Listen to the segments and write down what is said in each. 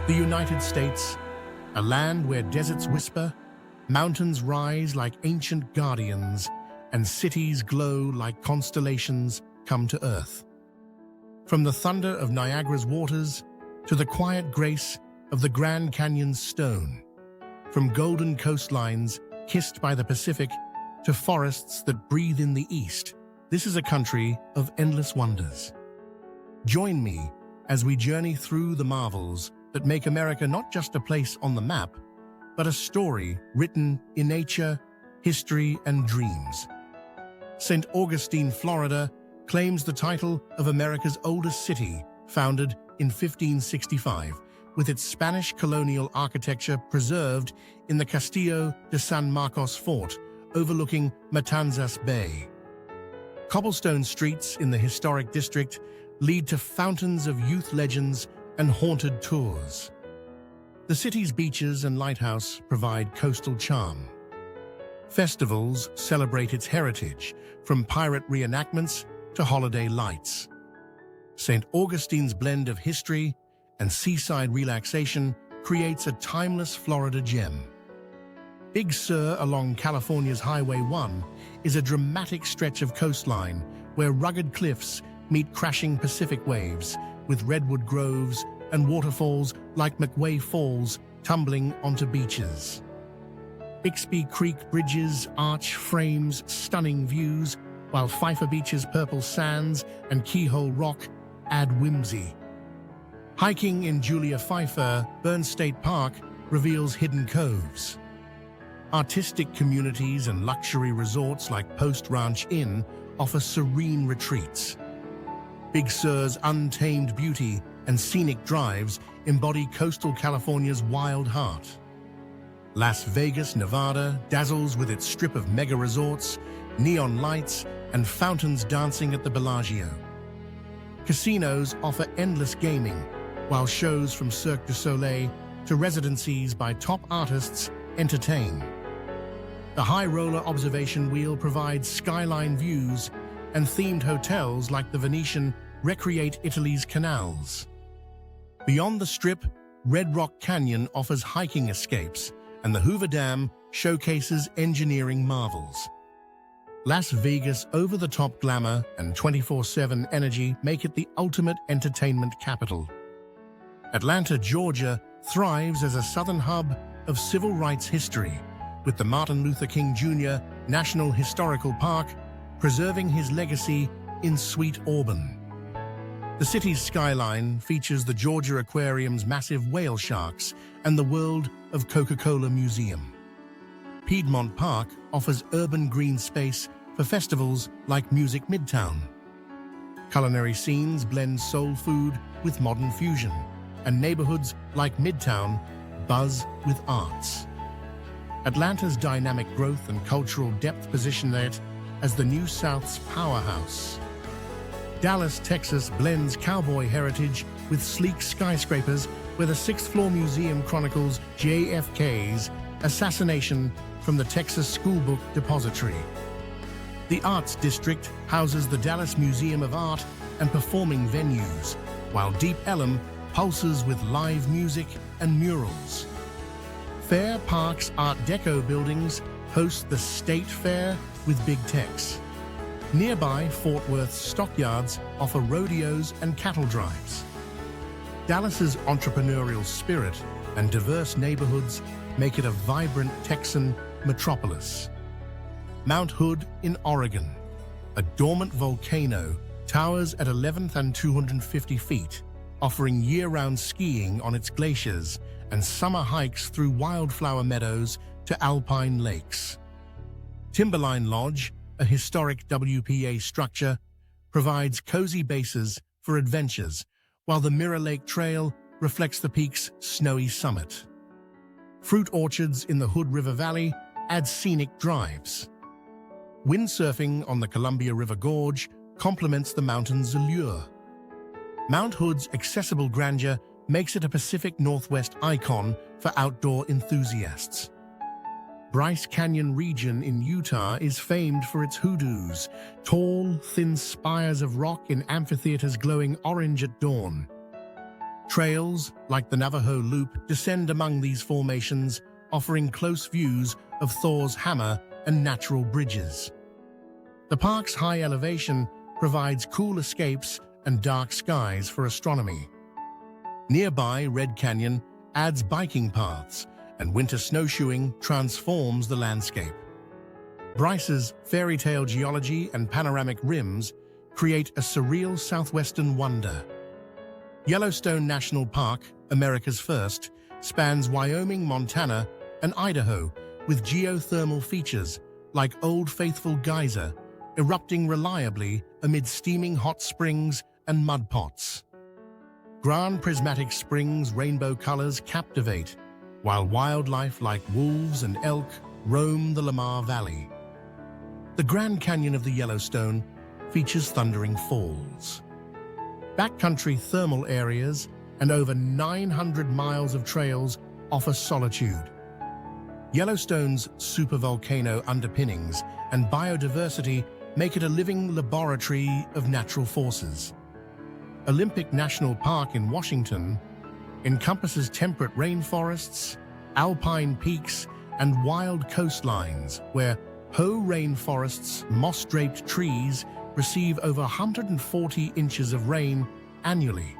The United States, a land where deserts whisper, mountains rise like ancient guardians, and cities glow like constellations come to earth. From the thunder of Niagara's waters to the quiet grace of the Grand Canyon's stone, from golden coastlines kissed by the Pacific to forests that breathe in the east, this is a country of endless wonders. Join me as we journey through the marvels that make America not just a place on the map, but a story written in nature, history, and dreams. St. Augustine, Florida, claims the title of America's oldest city, founded in 1565, with its Spanish colonial architecture preserved in the Castillo de San Marcos fort, overlooking Matanzas Bay. Cobblestone streets in the historic district lead to fountains of youth legends and haunted tours. The city's beaches and lighthouse provide coastal charm. Festivals celebrate its heritage, from pirate reenactments to holiday lights. St. Augustine's blend of history and seaside relaxation creates a timeless Florida gem. Big Sur along California's Highway 1 is a dramatic stretch of coastline where rugged cliffs meet crashing Pacific waves, with redwood groves and waterfalls like McWay Falls tumbling onto beaches. Bixby Creek bridges arch frames stunning views, while Pfeiffer Beach's purple sands and Keyhole Rock add whimsy. Hiking in Julia Pfeiffer Burns State Park reveals hidden coves. Artistic communities and luxury resorts like Post Ranch Inn offer serene retreats. Big Sur's untamed beauty and scenic drives embody coastal California's wild heart. Las Vegas, Nevada dazzles with its strip of mega resorts, neon lights, and fountains dancing at the Bellagio. Casinos offer endless gaming, while shows from Cirque du Soleil to residencies by top artists entertain. The High Roller Observation Wheel provides skyline views, and themed hotels like the Venetian recreate Italy's canals. Beyond the Strip, Red Rock Canyon offers hiking escapes, and the Hoover Dam showcases engineering marvels. Las Vegas' over-the-top glamour and 24/7 energy make it the ultimate entertainment capital. Atlanta, Georgia thrives as a southern hub of civil rights history, with the Martin Luther King Jr. National Historical Park preserving his legacy in Sweet Auburn. The city's skyline features the Georgia Aquarium's massive whale sharks and the World of Coca-Cola Museum. Piedmont Park offers urban green space for festivals like Music Midtown. Culinary scenes blend soul food with modern fusion, and neighborhoods like Midtown buzz with arts. Atlanta's dynamic growth and cultural depth position it as the New South's powerhouse. Dallas, Texas blends cowboy heritage with sleek skyscrapers, where the sixth-floor museum chronicles JFK's assassination from the Texas School Book Depository. The Arts District houses the Dallas Museum of Art and performing venues, while Deep Ellum pulses with live music and murals. Fair Park's Art Deco buildings host the State Fair with Big Tex. Nearby Fort Worth's stockyards offer rodeos and cattle drives. Dallas's entrepreneurial spirit and diverse neighborhoods make it a vibrant Texan metropolis. Mount Hood in Oregon, a dormant volcano, towers at 11,250 feet, offering year-round skiing on its glaciers and summer hikes through wildflower meadows to alpine lakes. Timberline Lodge, a historic WPA structure, provides cozy bases for adventures, while the Mirror Lake Trail reflects the peak's snowy summit. Fruit orchards in the Hood River Valley add scenic drives. Windsurfing on the Columbia River Gorge complements the mountain's allure. Mount Hood's accessible grandeur makes it a Pacific Northwest icon for outdoor enthusiasts. Bryce Canyon region in Utah is famed for its hoodoos, tall, thin spires of rock in amphitheaters glowing orange at dawn. Trails, like the Navajo Loop, descend among these formations, offering close views of Thor's hammer and natural bridges. The park's high elevation provides cool escapes and dark skies for astronomy. Nearby, Red Canyon adds biking paths, and winter snowshoeing transforms the landscape. Bryce's fairy tale geology and panoramic rims create a surreal southwestern wonder. Yellowstone National Park, America's first, spans Wyoming, Montana, and Idaho with geothermal features like Old Faithful Geyser, erupting reliably amid steaming hot springs and mud pots. Grand Prismatic Springs' rainbow colors captivate, while wildlife like wolves and elk roam the Lamar Valley. The Grand Canyon of the Yellowstone features thundering falls. Backcountry thermal areas and over 900 miles of trails offer solitude. Yellowstone's supervolcano underpinnings and biodiversity make it a living laboratory of natural forces. Olympic National Park in Washington encompasses temperate rainforests, alpine peaks, and wild coastlines where Hoh rainforests' moss-draped trees receive over 140 inches of rain annually.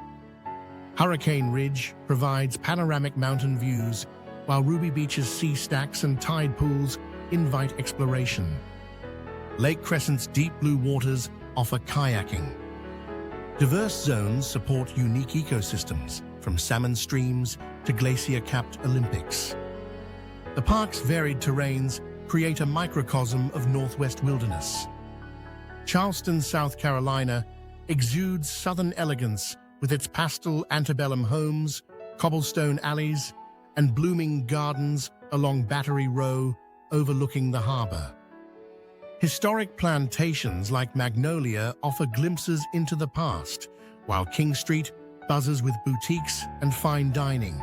Hurricane Ridge provides panoramic mountain views, while Ruby Beach's sea stacks and tide pools invite exploration. Lake Crescent's deep blue waters offer kayaking. Diverse zones support unique ecosystems, from salmon streams to glacier-capped Olympics. The park's varied terrains create a microcosm of Northwest wilderness. Charleston, South Carolina, exudes southern elegance with its pastel antebellum homes, cobblestone alleys, and blooming gardens along Battery Row overlooking the harbor. Historic plantations like Magnolia offer glimpses into the past, while King Street buzzes with boutiques and fine dining.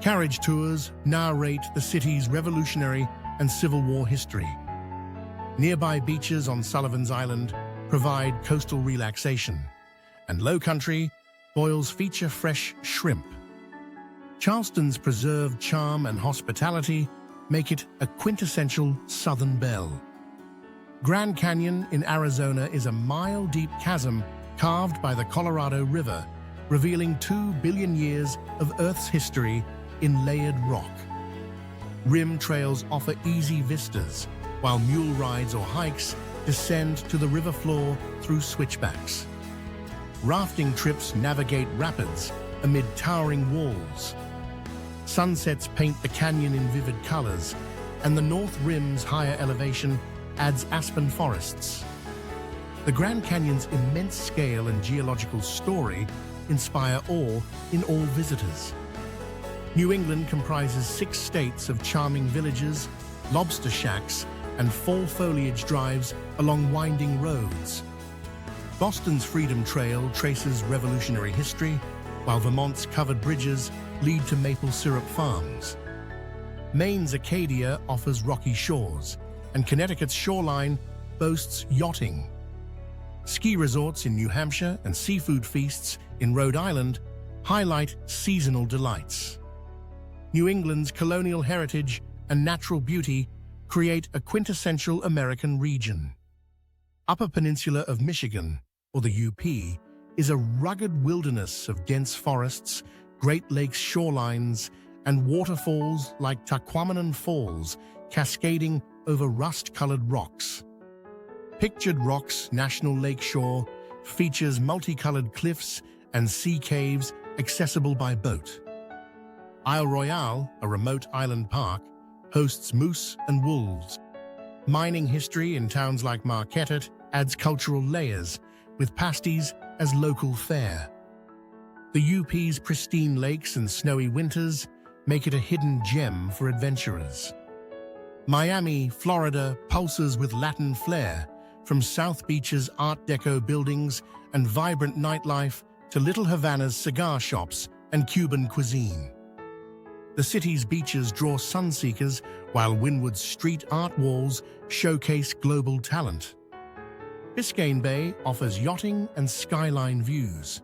Carriage tours narrate the city's Revolutionary and Civil War history. Nearby beaches on Sullivan's Island provide coastal relaxation, and Low Country boils feature fresh shrimp. Charleston's preserved charm and hospitality make it a quintessential Southern belle. Grand Canyon in Arizona is a mile-deep chasm carved by the Colorado River, revealing 2 billion years of Earth's history in layered rock. Rim trails offer easy vistas, while mule rides or hikes descend to the river floor through switchbacks. Rafting trips navigate rapids amid towering walls. Sunsets paint the canyon in vivid colors, and the North Rim's higher elevation adds aspen forests. The Grand Canyon's immense scale and geological story inspire awe in all visitors. New England comprises 6 states of charming villages, lobster shacks, and fall foliage drives along winding roads. Boston's Freedom Trail traces Revolutionary history, while Vermont's covered bridges lead to maple syrup farms. Maine's Acadia offers rocky shores, and Connecticut's shoreline boasts yachting. Ski resorts in New Hampshire and seafood feasts in Rhode Island highlight seasonal delights. New England's colonial heritage and natural beauty create a quintessential American region. Upper Peninsula of Michigan, or the UP, is a rugged wilderness of dense forests, Great Lakes shorelines, and waterfalls like Tahquamenon Falls cascading over rust-colored rocks. Pictured Rocks National Lakeshore features multicolored cliffs and sea caves accessible by boat. Isle Royale, a remote island park, hosts moose and wolves. Mining history in towns like Marquette adds cultural layers, with pasties as local fare. The UP's pristine lakes and snowy winters make it a hidden gem for adventurers. Miami, Florida pulses with Latin flair, from South Beach's Art Deco buildings and vibrant nightlife to Little Havana's cigar shops and Cuban cuisine. The city's beaches draw sunseekers, while Wynwood's street art walls showcase global talent. Biscayne Bay offers yachting and skyline views.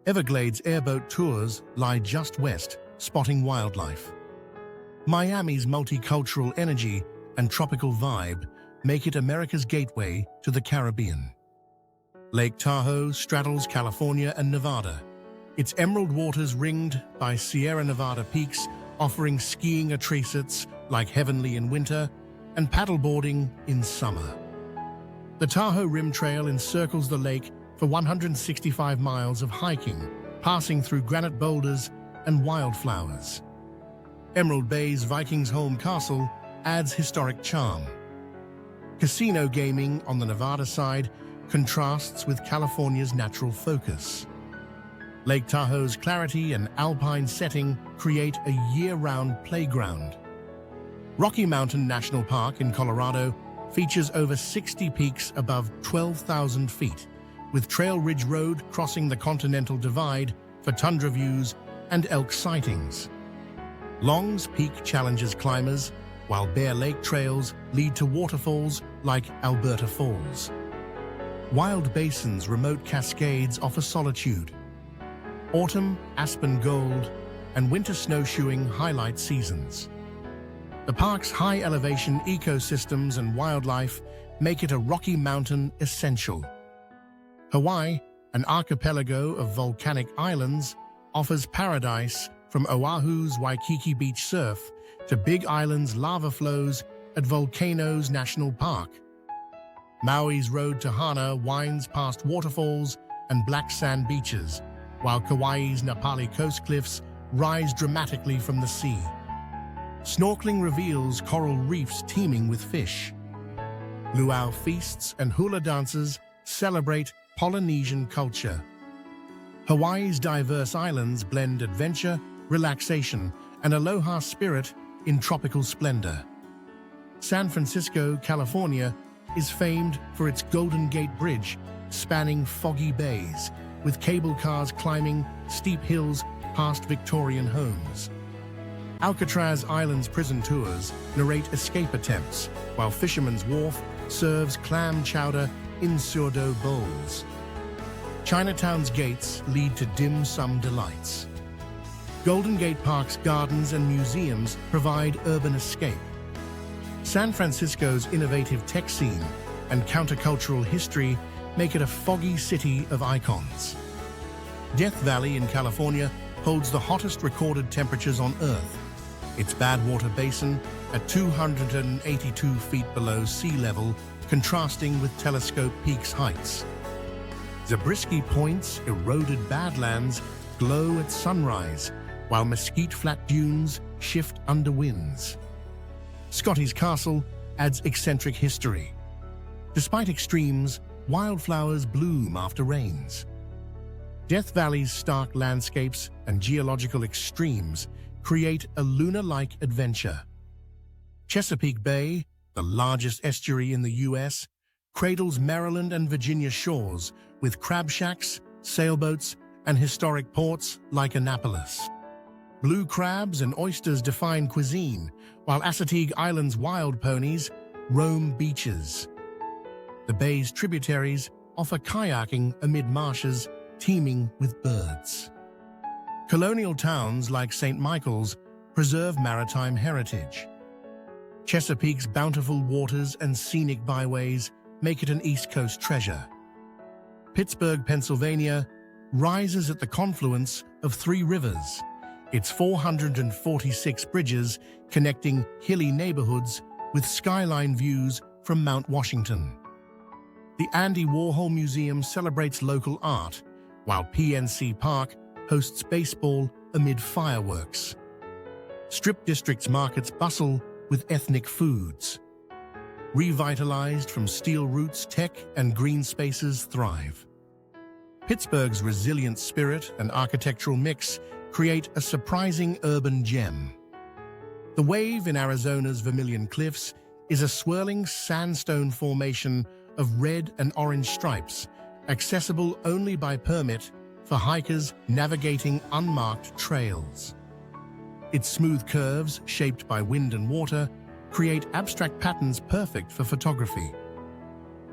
Everglades airboat tours lie just west, spotting wildlife. Miami's multicultural energy and tropical vibe make it America's gateway to the Caribbean. Lake Tahoe straddles California and Nevada, its emerald waters ringed by Sierra Nevada peaks, offering skiing treatments like heavenly in winter and paddleboarding in summer. The Tahoe Rim Trail encircles the lake for 165 miles of hiking, passing through granite boulders and wildflowers. Emerald Bay's Vikings Home Castle adds historic charm. Casino gaming on the Nevada side contrasts with California's natural focus. Lake Tahoe's clarity and alpine setting create a year-round playground. Rocky Mountain National Park in Colorado features over 60 peaks above 12,000 feet, with Trail Ridge Road crossing the Continental Divide for tundra views and elk sightings. Long's Peak challenges climbers, while Bear Lake trails lead to waterfalls like Alberta Falls. Wild Basin's remote cascades offer solitude. Autumn, aspen gold, and winter snowshoeing highlight seasons. The park's high-elevation ecosystems and wildlife make it a Rocky Mountain essential. Hawaii, an archipelago of volcanic islands, offers paradise from Oahu's Waikiki Beach surf to Big Island's lava flows at Volcanoes National Park. Maui's road to Hana winds past waterfalls and black sand beaches, while Kauai's Napali coast cliffs rise dramatically from the sea. Snorkeling reveals coral reefs teeming with fish. Luau feasts and hula dances celebrate Polynesian culture. Hawaii's diverse islands blend adventure, relaxation, and aloha spirit in tropical splendor. San Francisco, California, is famed for its Golden Gate Bridge, spanning foggy bays, with cable cars climbing steep hills past Victorian homes. Alcatraz Island's prison tours narrate escape attempts, while Fisherman's Wharf serves clam chowder in sourdough bowls. Chinatown's gates lead to dim sum delights. Golden Gate Park's gardens and museums provide urban escape. San Francisco's innovative tech scene and countercultural history make it a foggy city of icons. Death Valley in California holds the hottest recorded temperatures on Earth. Its Badwater Basin, at 282 feet below sea level, contrasting with Telescope Peak's heights. Zabriskie Point's eroded badlands glow at sunrise, while Mesquite Flat dunes shift under winds. Scotty's Castle adds eccentric history. Despite extremes, wildflowers bloom after rains. Death Valley's stark landscapes and geological extremes create a lunar-like adventure. Chesapeake Bay, the largest estuary in the U.S., cradles Maryland and Virginia shores with crab shacks, sailboats, and historic ports like Annapolis. Blue crabs and oysters define cuisine, while Assateague Island's wild ponies roam beaches. The bay's tributaries offer kayaking amid marshes teeming with birds. Colonial towns like St. Michael's preserve maritime heritage. Chesapeake's bountiful waters and scenic byways make it an East Coast treasure. Pittsburgh, Pennsylvania, rises at the confluence of three rivers, its 446 bridges connecting hilly neighborhoods with skyline views from Mount Washington. The Andy Warhol Museum celebrates local art, while PNC Park hosts baseball amid fireworks. Strip District's markets bustle with ethnic foods. Revitalized from steel roots, tech and green spaces thrive. Pittsburgh's resilient spirit and architectural mix create a surprising urban gem. The Wave in Arizona's Vermilion Cliffs is a swirling sandstone formation of red and orange stripes, accessible only by permit for hikers navigating unmarked trails. Its smooth curves, shaped by wind and water, create abstract patterns perfect for photography.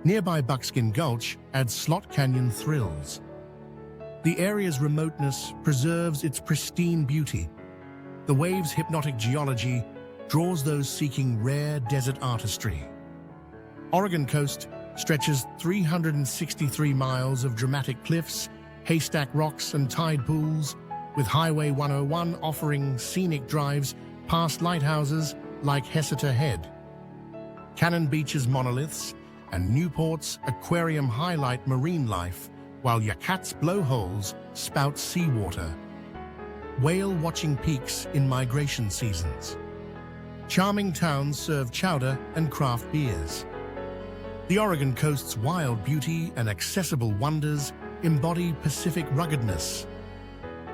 Nearby Buckskin Gulch adds Slot Canyon thrills. The area's remoteness preserves its pristine beauty. The wave's hypnotic geology draws those seeking rare desert artistry. Oregon coast stretches 363 miles of dramatic cliffs, haystack rocks, and tide pools, with Highway 101 offering scenic drives past lighthouses like Hesseter Head. Cannon Beach's monoliths and Newport's aquarium highlight marine life, while Yakat's blowholes spout seawater. Whale-watching peaks in migration seasons. Charming towns serve chowder and craft beers. The Oregon coast's wild beauty and accessible wonders embody Pacific ruggedness.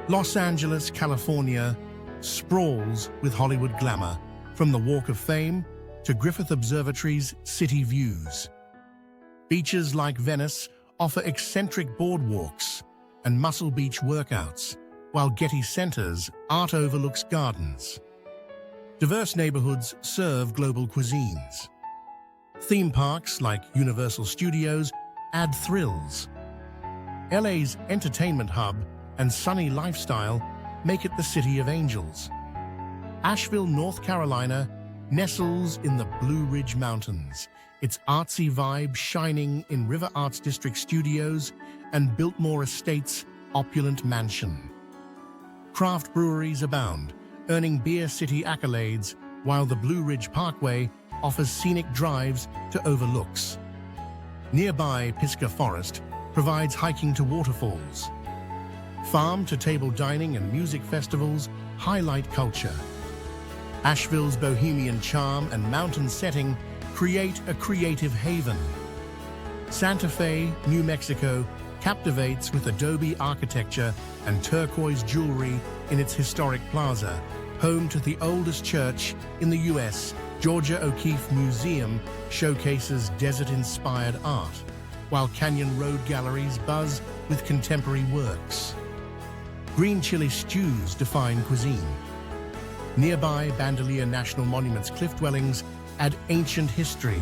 Los Angeles, California, sprawls with Hollywood glamour, from the Walk of Fame to Griffith Observatory's city views. Beaches like Venice offer eccentric boardwalks and Muscle Beach workouts, while Getty Center's art overlooks gardens. Diverse neighborhoods serve global cuisines. Theme parks like Universal Studios add thrills. LA's entertainment hub and sunny lifestyle make it the City of Angels. Asheville, North Carolina, nestles in the Blue Ridge Mountains, its artsy vibe shining in River Arts District Studios and Biltmore Estates' opulent mansion. Craft breweries abound, earning Beer City accolades, while the Blue Ridge Parkway offers scenic drives to overlooks. Nearby Pisgah Forest provides hiking to waterfalls. Farm-to-table dining and music festivals highlight culture. Asheville's bohemian charm and mountain setting create a creative haven. Santa Fe, New Mexico, captivates with adobe architecture and turquoise jewelry in its historic plaza, home to the oldest church in the U.S. Georgia O'Keeffe Museum showcases desert-inspired art, while Canyon Road galleries buzz with contemporary works. Green chili stews define cuisine. Nearby Bandelier National Monument's cliff dwellings add ancient history.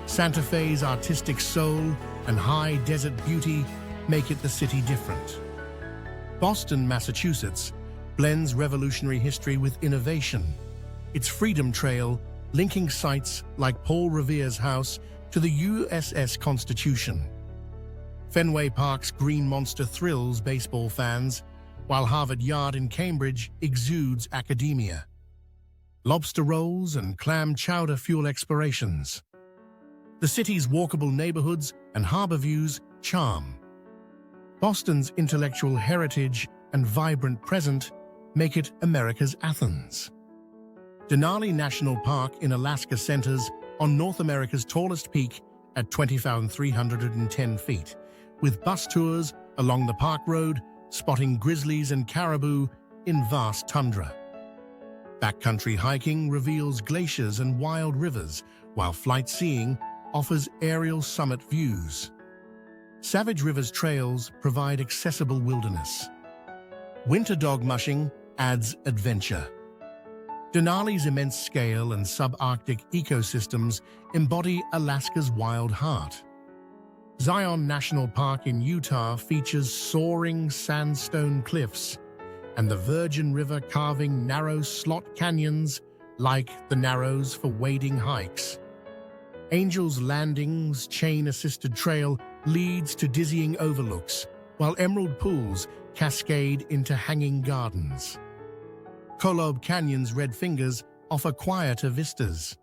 Santa Fe's artistic soul and high desert beauty make it the city different. Boston, Massachusetts, blends revolutionary history with innovation. Its Freedom Trail linking sites like Paul Revere's house to the USS Constitution. Fenway Park's Green Monster thrills baseball fans, while Harvard Yard in Cambridge exudes academia. Lobster rolls and clam chowder fuel explorations. The city's walkable neighborhoods and harbor views charm. Boston's intellectual heritage and vibrant present make it America's Athens. Denali National Park in Alaska centers on North America's tallest peak at 20,310 feet, with bus tours along the park road spotting grizzlies and caribou in vast tundra. Backcountry hiking reveals glaciers and wild rivers, while flight seeing offers aerial summit views. Savage River's trails provide accessible wilderness. Winter dog mushing adds adventure. Denali's immense scale and subarctic ecosystems embody Alaska's wild heart. Zion National Park in Utah features soaring sandstone cliffs, and the Virgin River carving narrow slot canyons like the Narrows for wading hikes. Angel's Landing's chain-assisted trail leads to dizzying overlooks, while emerald pools cascade into hanging gardens. Kolob Canyon's red fingers offer quieter vistas.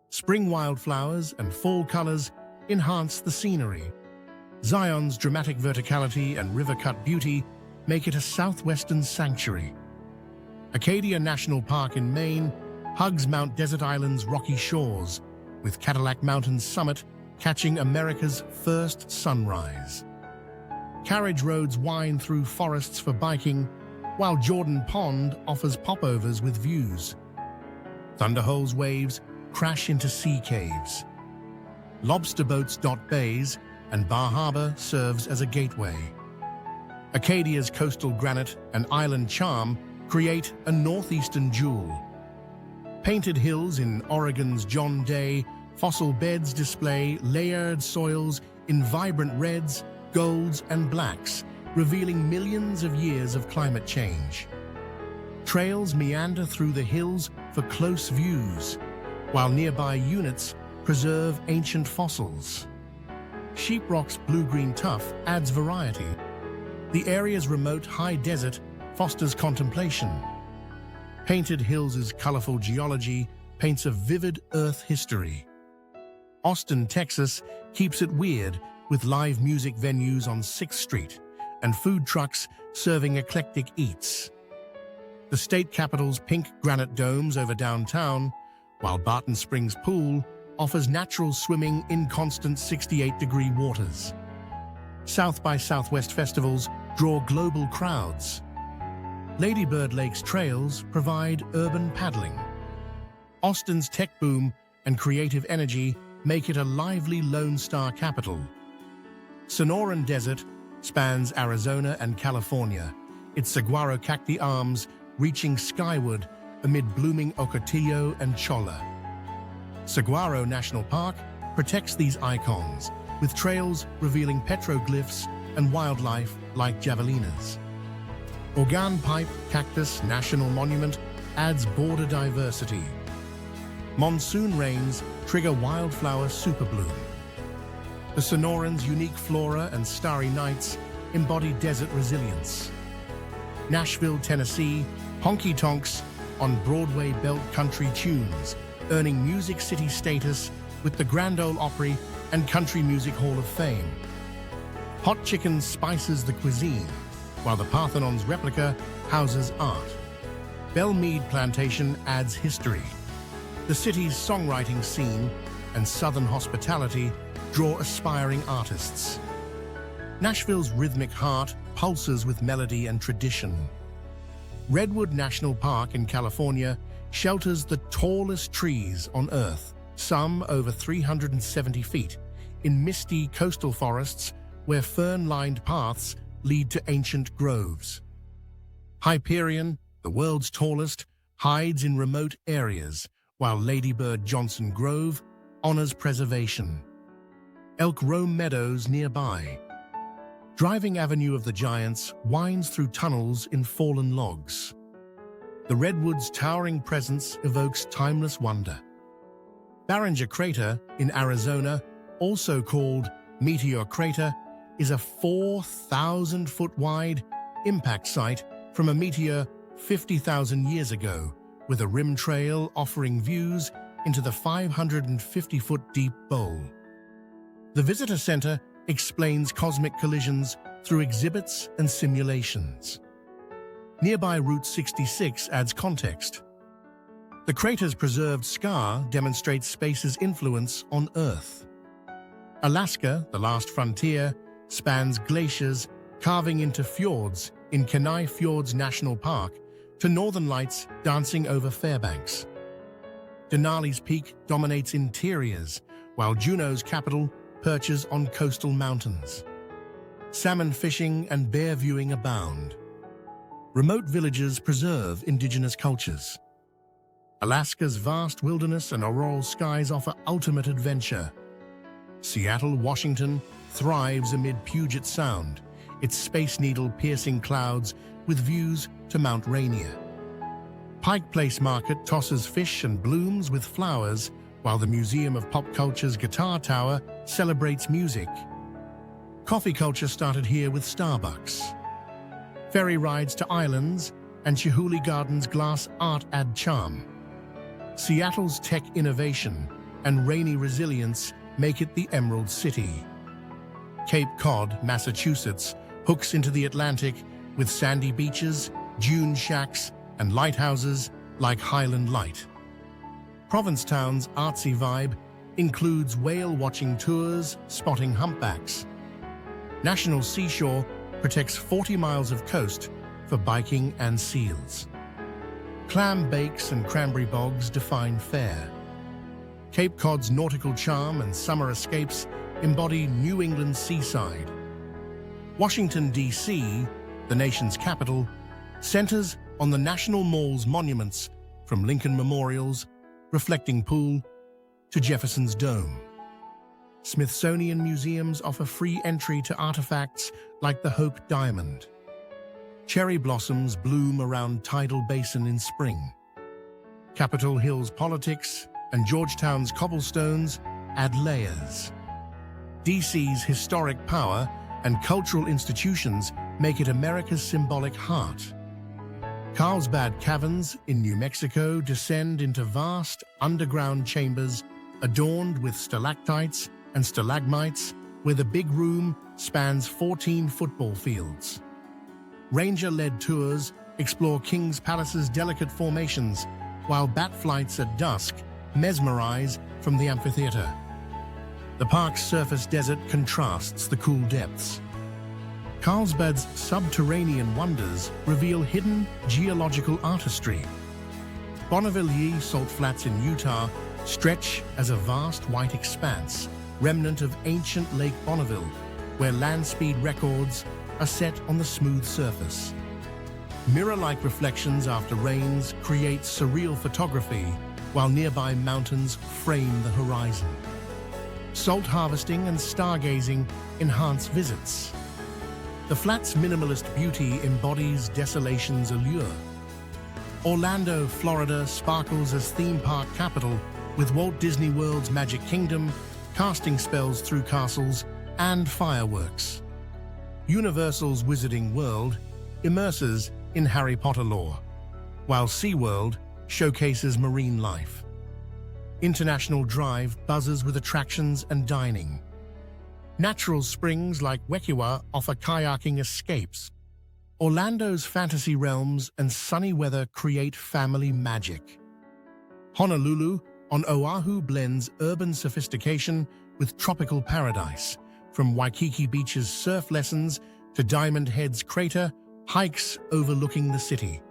Spring wildflowers and fall colors enhance the scenery. Zion's dramatic verticality and river-cut beauty make it a southwestern sanctuary. Acadia National Park in Maine hugs Mount Desert Island's rocky shores, with Cadillac Mountain's summit catching America's first sunrise. Carriage roads wind through forests for biking, while Jordan Pond offers popovers with views. Thunderhole's waves crash into sea caves. Lobster boats dot bays, and Bar Harbor serves as a gateway. Acadia's coastal granite and island charm create a northeastern jewel. Painted hills in Oregon's John Day fossil beds display layered soils in vibrant reds, golds, and blacks, revealing millions of years of climate change. Trails meander through the hills for close views, while nearby units preserve ancient fossils. Sheeprock's blue-green tuff adds variety. The area's remote high desert fosters contemplation. Painted Hills' colorful geology paints a vivid Earth history. Austin, Texas keeps it weird with live music venues on 6th Street and food trucks serving eclectic eats. The state capital's pink granite domes over downtown, while Barton Springs Pool offers natural swimming in constant 68-degree waters. South by Southwest festivals draw global crowds. Lady Bird Lake's trails provide urban paddling. Austin's tech boom and creative energy make it a lively Lone Star capital. Sonoran Desert spans Arizona and California, its saguaro cacti arms reaching skyward amid blooming ocotillo and cholla. Saguaro National Park protects these icons, with trails revealing petroglyphs and wildlife like javelinas. Organ Pipe Cactus National Monument adds border diversity. Monsoon rains trigger wildflower superbloom. The Sonorans' unique flora and starry nights embody desert resilience. Nashville, Tennessee, honky tonks on Broadway belt country tunes, earning Music City status with the Grand Ole Opry and Country Music Hall of Fame. Hot chicken spices the cuisine, while the Parthenon's replica houses art. Belmead Plantation adds history. The city's songwriting scene and southern hospitality draw aspiring artists. Nashville's rhythmic heart pulses with melody and tradition. Redwood National Park in California shelters the tallest trees on Earth, some over 370 feet, in misty coastal forests where fern-lined paths lead to ancient groves. Hyperion, the world's tallest, hides in remote areas, while Ladybird Johnson Grove honors preservation. Elk Rome Meadows nearby. Driving Avenue of the Giants winds through tunnels in fallen logs. The redwood's towering presence evokes timeless wonder. Barringer Crater in Arizona, also called Meteor Crater, is a 4,000-foot-wide impact site from a meteor 50,000 years ago, with a rim trail offering views into the 550-foot-deep bowl. The Visitor Center explains cosmic collisions through exhibits and simulations. Nearby Route 66 adds context. The crater's preserved scar demonstrates space's influence on Earth. Alaska, the last frontier, spans glaciers carving into fjords in Kenai Fjords National Park to northern lights dancing over Fairbanks. Denali's Peak dominates interiors, while Juneau's capital perches on coastal mountains. Salmon fishing and bear viewing abound. Remote villages preserve indigenous cultures. Alaska's vast wilderness and auroral skies offer ultimate adventure. Seattle, Washington thrives amid Puget Sound, its Space Needle-piercing clouds with views to Mount Rainier. Pike Place Market tosses fish and blooms with flowers, while the Museum of Pop Culture's Guitar Tower celebrates music. Coffee culture started here with Starbucks. Ferry rides to islands and Chihuly Gardens glass art add charm. Seattle's tech innovation and rainy resilience make it the Emerald City. Cape Cod, Massachusetts, hooks into the Atlantic with sandy beaches, dune shacks, and lighthouses like Highland Light. Provincetown's artsy vibe includes whale-watching tours spotting humpbacks. National Seashore protects 40 miles of coast for biking and seals. Clam bakes and cranberry bogs define fare. Cape Cod's nautical charm and summer escapes embody New England's seaside. Washington, D.C., the nation's capital, centers on the National Mall's monuments, from Lincoln Memorial's reflecting pool to Jefferson's Dome. Smithsonian museums offer free entry to artifacts like the Hope Diamond. Cherry blossoms bloom around Tidal Basin in spring. Capitol Hill's politics and Georgetown's cobblestones add layers. DC's historic power and cultural institutions make it America's symbolic heart. Carlsbad Caverns in New Mexico descend into vast underground chambers adorned with stalactites and stalagmites, where the big room spans 14 football fields. Ranger-led tours explore King's Palace's delicate formations, while bat flights at dusk mesmerize from the amphitheater. The park's surface desert contrasts the cool depths. Carlsbad's subterranean wonders reveal hidden geological artistry. Bonneville Salt Flats in Utah stretch as a vast white expanse, remnant of ancient Lake Bonneville, where land speed records are set on the smooth surface. Mirror-like reflections after rains create surreal photography, while nearby mountains frame the horizon. Salt harvesting and stargazing enhance visits. The flat's minimalist beauty embodies desolation's allure. Orlando, Florida sparkles as theme park capital, with Walt Disney World's Magic Kingdom casting spells through castles and fireworks. Universal's Wizarding World immerses in Harry Potter lore, while SeaWorld showcases marine life. International Drive buzzes with attractions and dining. Natural springs like Wekiwa offer kayaking escapes. Orlando's fantasy realms and sunny weather create family magic. Honolulu on Oahu blends urban sophistication with tropical paradise, from Waikiki Beach's surf lessons to Diamond Head's crater, hikes overlooking the city.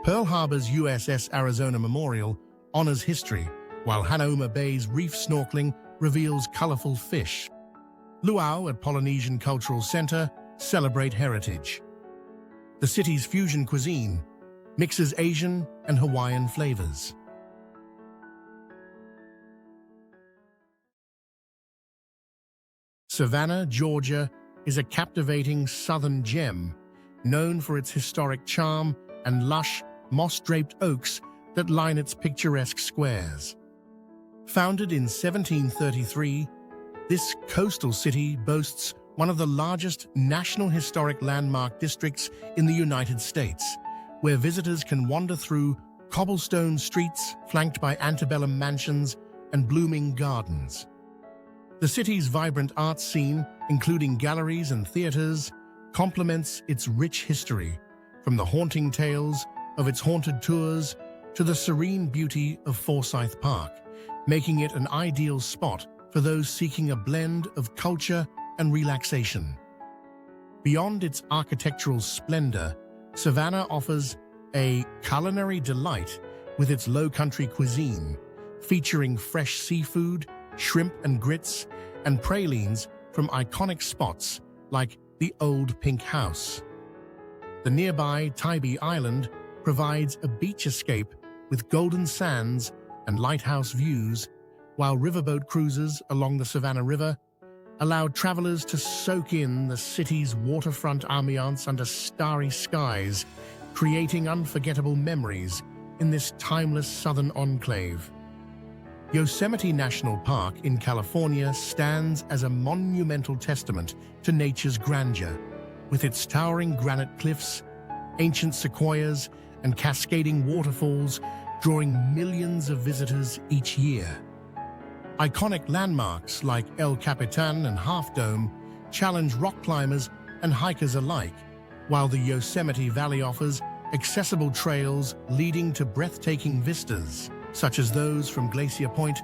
Pearl Harbor's USS Arizona Memorial honors history, while Hanauma Bay's reef snorkeling reveals colorful fish. Luau at Polynesian Cultural Center celebrate heritage. The city's fusion cuisine mixes Asian and Hawaiian flavors. Savannah, Georgia, is a captivating southern gem, known for its historic charm and lush, moss-draped oaks that line its picturesque squares. Founded in 1733, this coastal city boasts one of the largest National Historic Landmark districts in the United States, where visitors can wander through cobblestone streets flanked by antebellum mansions and blooming gardens. The city's vibrant art scene, including galleries and theaters, complements its rich history, from the haunting tales of its haunted tours to the serene beauty of Forsyth Park, making it an ideal spot for those seeking a blend of culture and relaxation. Beyond its architectural splendor, Savannah offers a culinary delight with its low-country cuisine, featuring fresh seafood, shrimp and grits, and pralines from iconic spots like the Old Pink House. The nearby Tybee Island provides a beach escape with golden sands and lighthouse views, while riverboat cruises along the Savannah River allow travelers to soak in the city's waterfront ambiance under starry skies, creating unforgettable memories in this timeless southern enclave. Yosemite National Park in California stands as a monumental testament to nature's grandeur, with its towering granite cliffs, ancient sequoias, and cascading waterfalls drawing millions of visitors each year. Iconic landmarks like El Capitan and Half Dome challenge rock climbers and hikers alike, while the Yosemite Valley offers accessible trails leading to breathtaking vistas, such as those from Glacier Point,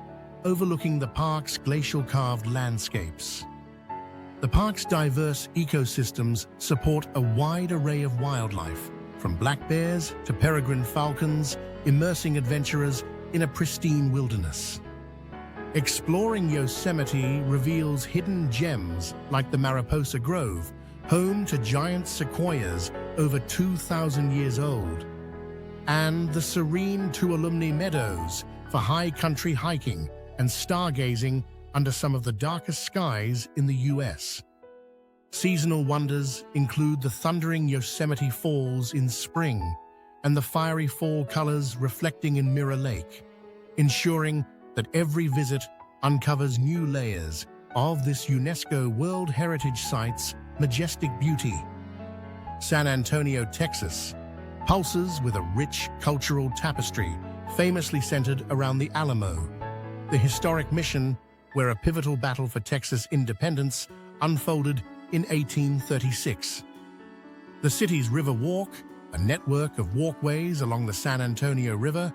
overlooking the park's glacial-carved landscapes. The park's diverse ecosystems support a wide array of wildlife, from black bears to peregrine falcons, immersing adventurers in a pristine wilderness. Exploring Yosemite reveals hidden gems like the Mariposa Grove, home to giant sequoias over 2,000 years old, and the serene Tuolumne Meadows for high country hiking and stargazing under some of the darkest skies in the US. Seasonal wonders include the thundering Yosemite Falls in spring and the fiery fall colors reflecting in Mirror Lake, ensuring that every visit uncovers new layers of this UNESCO World Heritage Site's majestic beauty. San Antonio, Texas, pulses with a rich cultural tapestry famously centered around the Alamo, the historic mission where a pivotal battle for Texas independence unfolded in 1836. The city's River Walk, a network of walkways along the San Antonio River,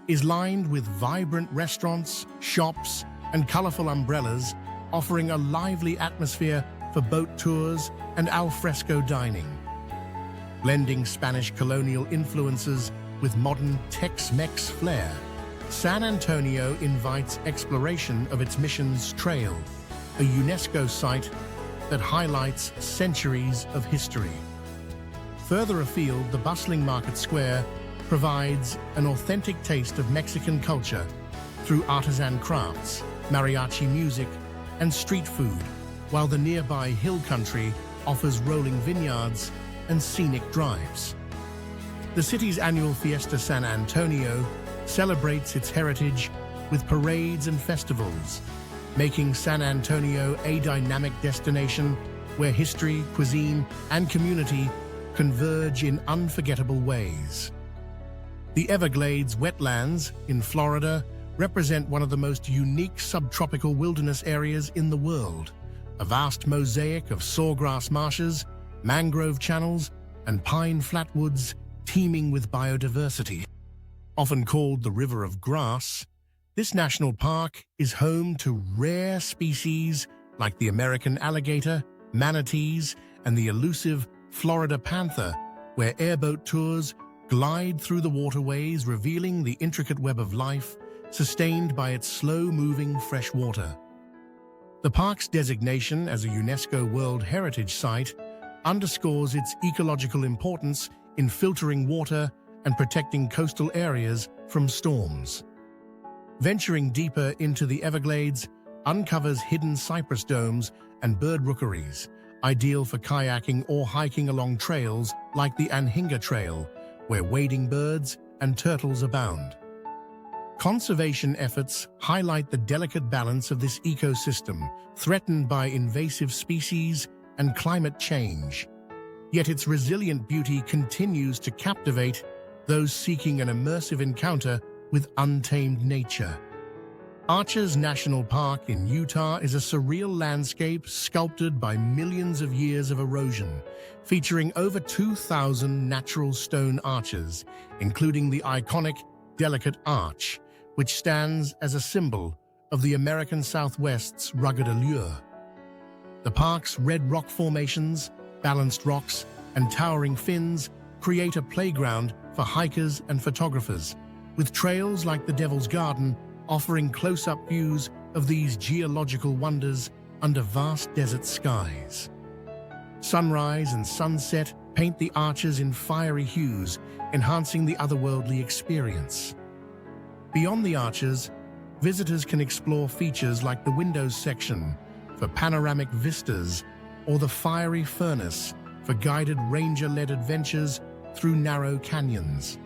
is lined with vibrant restaurants, shops, and colorful umbrellas, offering a lively atmosphere for boat tours and al fresco dining. Blending Spanish colonial influences with modern Tex-Mex flair, San Antonio invites exploration of its mission's trail, a UNESCO site that highlights centuries of history. Further afield, the bustling market square provides an authentic taste of Mexican culture through artisan crafts, mariachi music, and street food, while the nearby hill country offers rolling vineyards and scenic drives. The city's annual Fiesta San Antonio celebrates its heritage with parades and festivals, making San Antonio a dynamic destination where history, cuisine, and community converge in unforgettable ways. The Everglades wetlands in Florida represent one of the most unique subtropical wilderness areas in the world, a vast mosaic of sawgrass marshes, mangrove channels, and pine flatwoods teeming with biodiversity. Often called the River of Grass, this national park is home to rare species like the American alligator, manatees, and the elusive Florida panther, where airboat tours glide through the waterways, revealing the intricate web of life sustained by its slow-moving fresh water. The park's designation as a UNESCO World Heritage Site underscores its ecological importance in filtering water and protecting coastal areas from storms. Venturing deeper into the Everglades uncovers hidden cypress domes and bird rookeries, ideal for kayaking or hiking along trails like the Anhinga Trail, where wading birds and turtles abound. Conservation efforts highlight the delicate balance of this ecosystem, threatened by invasive species and climate change. Yet its resilient beauty continues to captivate those seeking an immersive encounter with untamed nature. Arches National Park in Utah is a surreal landscape sculpted by millions of years of erosion, featuring over 2,000 natural stone arches, including the iconic Delicate Arch, which stands as a symbol of the American Southwest's rugged allure. The park's red rock formations, balanced rocks, and towering fins create a playground for hikers and photographers, with trails like the Devil's Garden offering close-up views of these geological wonders under vast desert skies. Sunrise and sunset paint the arches in fiery hues, enhancing the otherworldly experience. Beyond the arches, visitors can explore features like the windows section for panoramic vistas or the fiery furnace for guided ranger-led adventures through narrow canyons.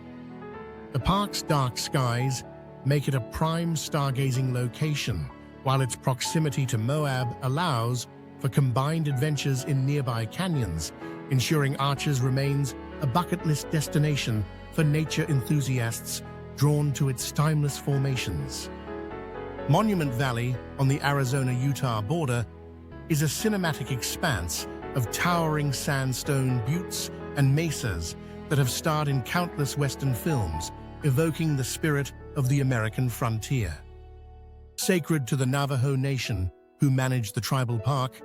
The park's dark skies make it a prime stargazing location, while its proximity to Moab allows for combined adventures in nearby canyons, ensuring Arches remains a bucket list destination for nature enthusiasts drawn to its timeless formations. Monument Valley, on the Arizona-Utah border, is a cinematic expanse of towering sandstone buttes and mesas that have starred in countless Western films, evoking the spirit of the American frontier. Sacred to the Navajo Nation, who manage the tribal park,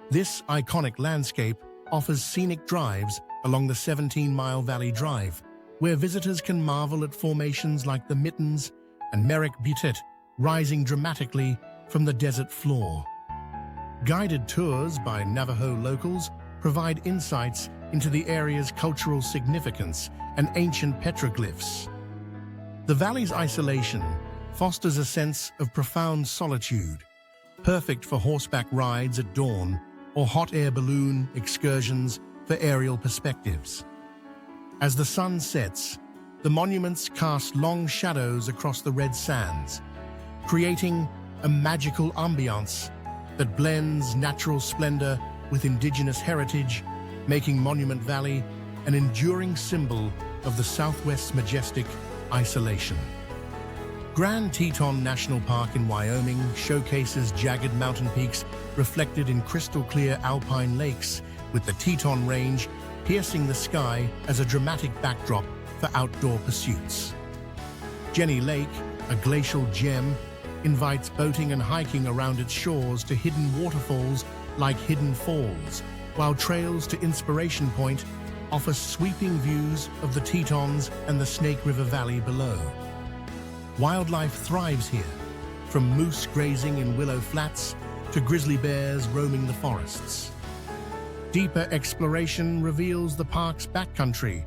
this iconic landscape offers scenic drives along the 17-mile Valley Drive, where visitors can marvel at formations like the Mittens and Merrick Butte rising dramatically from the desert floor. Guided tours by Navajo locals provide insights into the area's cultural significance and ancient petroglyphs. The valley's isolation fosters a sense of profound solitude, perfect for horseback rides at dawn or hot air balloon excursions for aerial perspectives. As the sun sets, the monuments cast long shadows across the red sands, creating a magical ambiance that blends natural splendor with indigenous heritage, making Monument Valley an enduring symbol of the Southwest's majestic isolation. Grand Teton National Park in Wyoming showcases jagged mountain peaks reflected in crystal-clear alpine lakes, with the Teton Range piercing the sky as a dramatic backdrop for outdoor pursuits. Jenny Lake, a glacial gem, invites boating and hiking around its shores to hidden waterfalls like Hidden Falls, while Trails to Inspiration Point offer sweeping views of the Tetons and the Snake River Valley below. Wildlife thrives here, from moose grazing in willow flats to grizzly bears roaming the forests. Deeper exploration reveals the park's backcountry,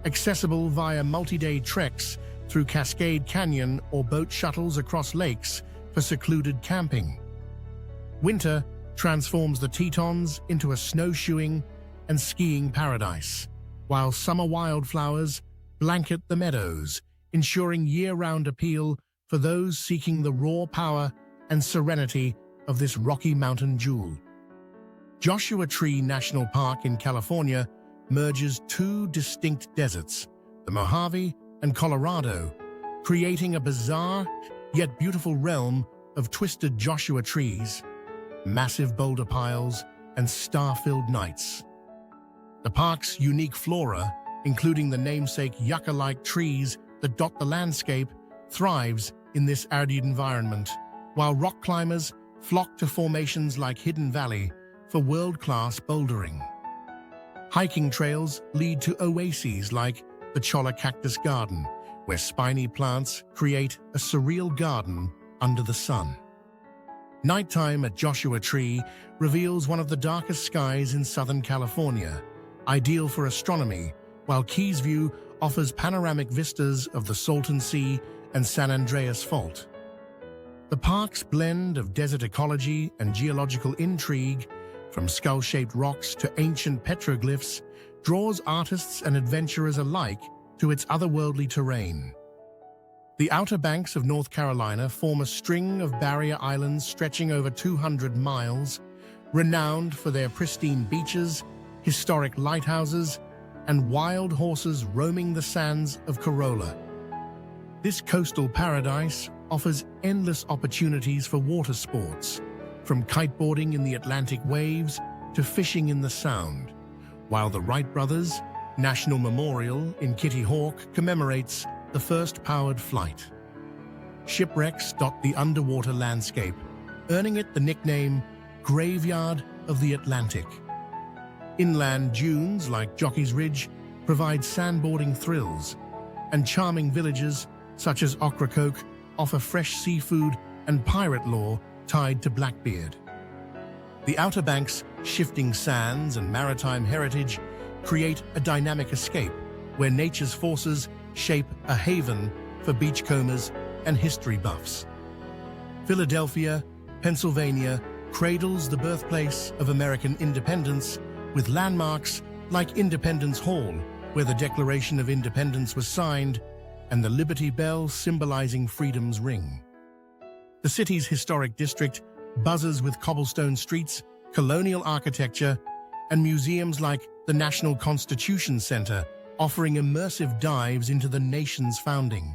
accessible via multi-day treks through Cascade Canyon or boat shuttles across lakes for secluded camping. Winter transforms the Tetons into a snowshoeing and skiing paradise, while summer wildflowers blanket the meadows, ensuring year-round appeal for those seeking the raw power and serenity of this Rocky Mountain jewel. Joshua Tree National Park in California merges two distinct deserts, the Mojave and Colorado, creating a bizarre yet beautiful realm of twisted Joshua trees, massive boulder piles, and star-filled nights. The park's unique flora, including the namesake yucca-like trees that dot the landscape, thrives in this arid environment, while rock climbers flock to formations like Hidden Valley for world-class bouldering. Hiking trails lead to oases like the Cholla Cactus Garden, where spiny plants create a surreal garden under the sun. Nighttime at Joshua Tree reveals one of the darkest skies in Southern California, ideal for astronomy, while Keys View offers panoramic vistas of the Salton Sea and San Andreas Fault. The park's blend of desert ecology and geological intrigue, from skull-shaped rocks to ancient petroglyphs, draws artists and adventurers alike to its otherworldly terrain. The Outer Banks of North Carolina form a string of barrier islands stretching over 200 miles, renowned for their pristine beaches, historic lighthouses, and wild horses roaming the sands of Corolla. This coastal paradise offers endless opportunities for water sports, from kiteboarding in the Atlantic waves to fishing in the Sound, while the Wright Brothers National Memorial in Kitty Hawk commemorates the first powered flight. Shipwrecks dot the underwater landscape, earning it the nickname Graveyard of the Atlantic. Inland dunes like Jockey's Ridge provide sandboarding thrills, and charming villages such as Ocracoke offer fresh seafood and pirate lore tied to Blackbeard. The Outer Banks' shifting sands and maritime heritage create a dynamic escape where nature's forces shape a haven for beachcombers and history buffs. Philadelphia, Pennsylvania, cradles the birthplace of American independence with landmarks like Independence Hall, where the Declaration of Independence was signed, and the Liberty Bell symbolizing freedom's ring. The city's historic district buzzes with cobblestone streets, colonial architecture, and museums like the National Constitution Center, offering immersive dives into the nation's founding.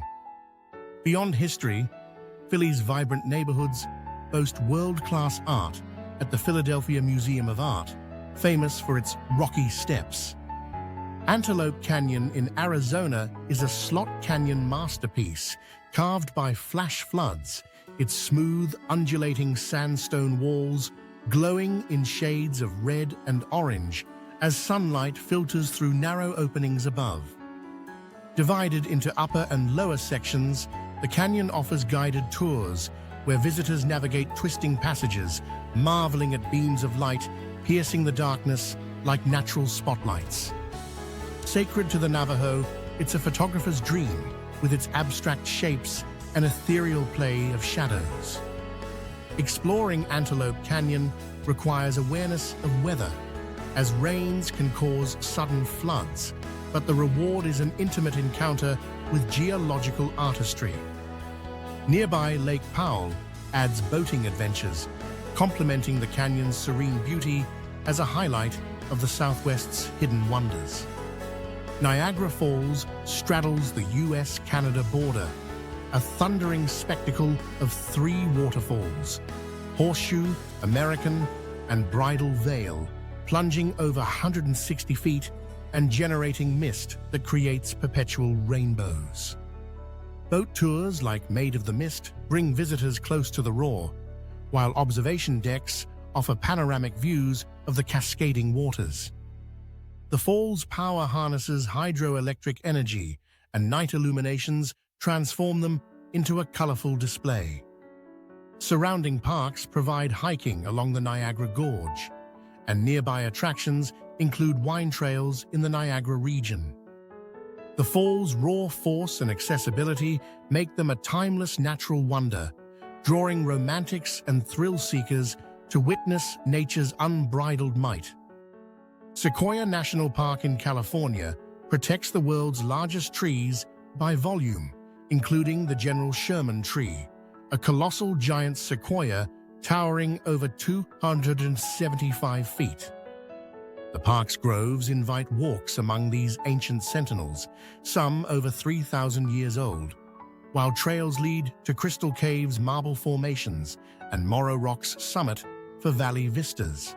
Beyond history, Philly's vibrant neighborhoods boast world-class art at the Philadelphia Museum of Art, famous for its rocky steps. Antelope Canyon in Arizona is a slot canyon masterpiece carved by flash floods, its smooth, undulating sandstone walls glowing in shades of red and orange as sunlight filters through narrow openings above. Divided into upper and lower sections, the canyon offers guided tours where visitors navigate twisting passages, marveling at beams of light piercing the darkness like natural spotlights. Sacred to the Navajo, it's a photographer's dream with its abstract shapes and ethereal play of shadows. Exploring Antelope Canyon requires awareness of weather, as rains can cause sudden floods, but the reward is an intimate encounter with geological artistry. Nearby Lake Powell adds boating adventures, complementing the canyon's serene beauty as a highlight of the Southwest's hidden wonders. Niagara Falls straddles the US-Canada border, a thundering spectacle of three waterfalls: Horseshoe, American, and Bridal Veil, plunging over 160 feet and generating mist that creates perpetual rainbows. Boat tours like Maid of the Mist bring visitors close to the roar, while observation decks offer panoramic views of the cascading waters. The fall's power harnesses hydroelectric energy, and night illuminations transform them into a colorful display. Surrounding parks provide hiking along the Niagara Gorge, and nearby attractions include wine trails in the Niagara region. The fall's raw force and accessibility make them a timeless natural wonder, drawing romantics and thrill-seekers to witness nature's unbridled might. Sequoia National Park in California protects the world's largest trees by volume, including the General Sherman tree, a colossal giant sequoia towering over 275 feet. The park's groves invite walks among these ancient sentinels, some over 3,000 years old, while trails lead to Crystal Cave's marble formations and Morro Rock's summit for valley vistas.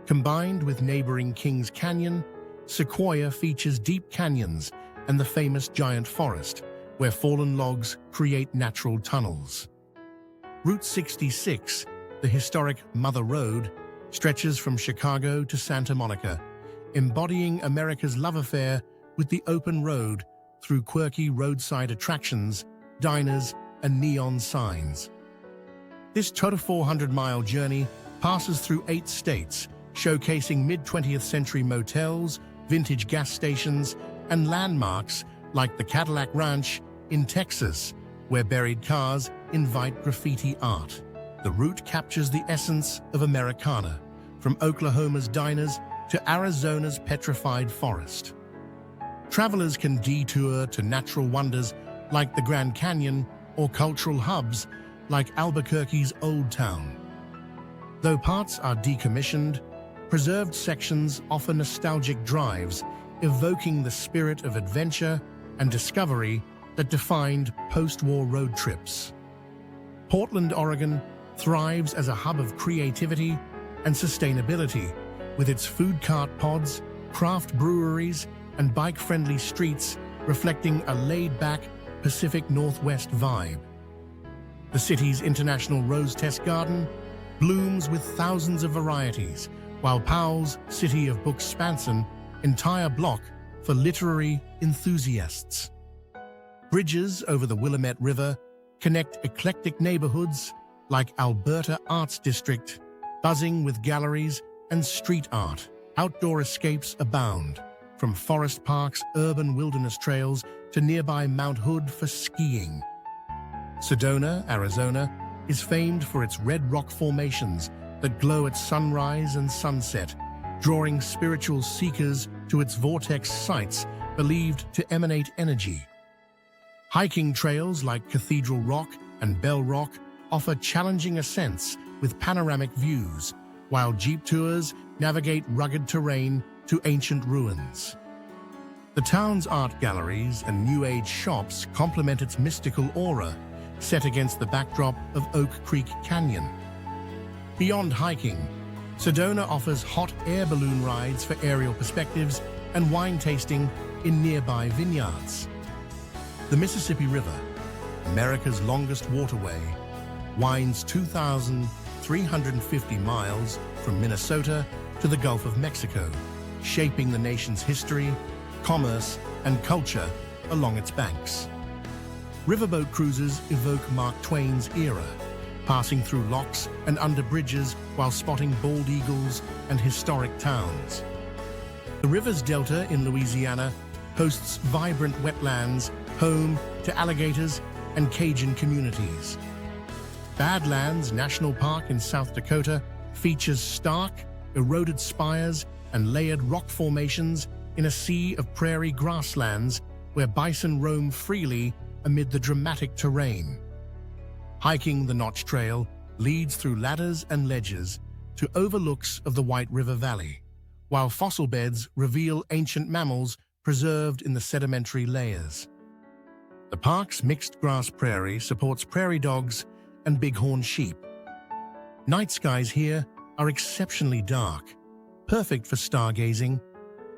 Combined with neighboring Kings Canyon, Sequoia features deep canyons and the famous giant forest, where fallen logs create natural tunnels. Route 66, the historic Mother Road, stretches from Chicago to Santa Monica, embodying America's love affair with the open road through quirky roadside attractions, diners, and neon signs. This total 400-mile journey passes through 8 states, showcasing mid-20th century motels, vintage gas stations, and landmarks like the Cadillac Ranch in Texas, where buried cars invite graffiti art. The route captures the essence of Americana, from Oklahoma's diners to Arizona's petrified forest. Travelers can detour to natural wonders like the Grand Canyon or cultural hubs like Albuquerque's Old Town. Though parts are decommissioned, preserved sections offer nostalgic drives, evoking the spirit of adventure and discovery that defined post-war road trips. Portland, Oregon, thrives as a hub of creativity and sustainability, with its food cart pods, craft breweries, and bike-friendly streets reflecting a laid-back Pacific Northwest vibe. The city's International Rose Test Garden blooms with thousands of varieties, while Powell's City of Books spans an entire block for literary enthusiasts. Bridges over the Willamette River connect eclectic neighborhoods like Alberta Arts District, buzzing with galleries and street art. Outdoor escapes abound, from Forest Park's urban wilderness trails to nearby Mount Hood for skiing. Sedona, Arizona, is famed for its red rock formations that glow at sunrise and sunset, drawing spiritual seekers to its vortex sites believed to emanate energy. Hiking trails like Cathedral Rock and Bell Rock offer challenging ascents with panoramic views, while jeep tours navigate rugged terrain to ancient ruins. The town's art galleries and New Age shops complement its mystical aura, set against the backdrop of Oak Creek Canyon. Beyond hiking, Sedona offers hot air balloon rides for aerial perspectives and wine tasting in nearby vineyards. The Mississippi River, America's longest waterway, winds 2,350 miles from Minnesota to the Gulf of Mexico, shaping the nation's history, commerce, and culture along its banks. Riverboat cruises evoke Mark Twain's era, passing through locks and under bridges while spotting bald eagles and historic towns. The river's delta in Louisiana hosts vibrant wetlands, home to alligators and Cajun communities. Badlands National Park in South Dakota features stark, eroded spires and layered rock formations in a sea of prairie grasslands where bison roam freely amid the dramatic terrain. Hiking the Notch Trail leads through ladders and ledges to overlooks of the White River Valley, while fossil beds reveal ancient mammals preserved in the sedimentary layers. The park's mixed grass prairie supports prairie dogs and bighorn sheep. Night skies here are exceptionally dark, perfect for stargazing,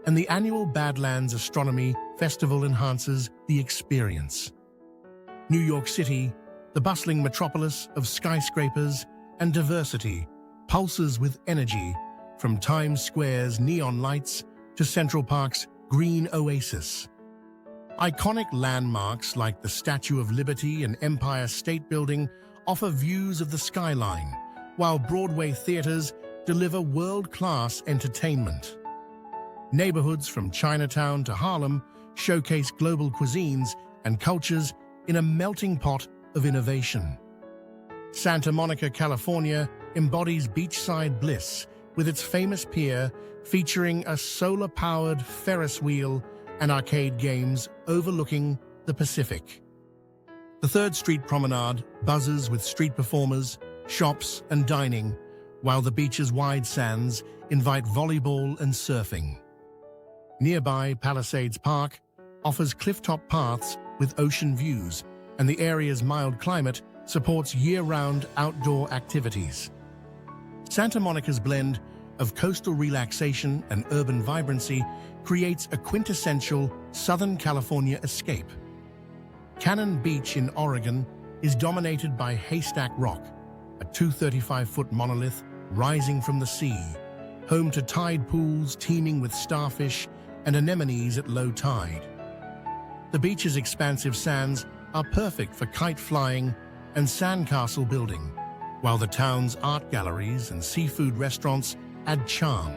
and the annual Badlands Astronomy Festival enhances the experience. New York City, the bustling metropolis of skyscrapers and diversity, pulses with energy from Times Square's neon lights to Central Park's green oasis. Iconic landmarks like the Statue of Liberty and Empire State Building offer views of the skyline, while Broadway theaters deliver world-class entertainment. Neighborhoods from Chinatown to Harlem showcase global cuisines and cultures in a melting pot of innovation. Santa Monica, California embodies beachside bliss with its famous pier featuring a solar-powered Ferris wheel and arcade games overlooking the Pacific. The 3rd Street Promenade buzzes with street performers, shops, and dining, while the beach's wide sands invite volleyball and surfing. Nearby, Palisades Park offers clifftop paths with ocean views, and the area's mild climate supports year-round outdoor activities. Santa Monica's blend of coastal relaxation and urban vibrancy creates a quintessential Southern California escape. Cannon Beach in Oregon is dominated by Haystack Rock, a 235-foot monolith rising from the sea, home to tide pools teeming with starfish and anemones at low tide. The beach's expansive sands are perfect for kite flying and sandcastle building, while the town's art galleries and seafood restaurants add charm.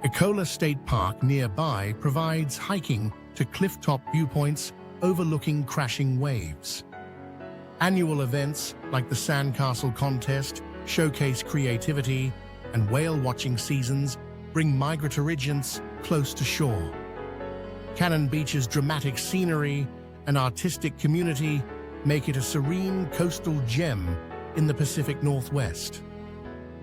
Ecola State Park nearby provides hiking to clifftop viewpoints overlooking crashing waves. Annual events like the Sandcastle Contest showcase creativity, and whale-watching seasons bring migratorigians close to shore. Cannon Beach's dramatic scenery and artistic community make it a serene coastal gem in the Pacific Northwest.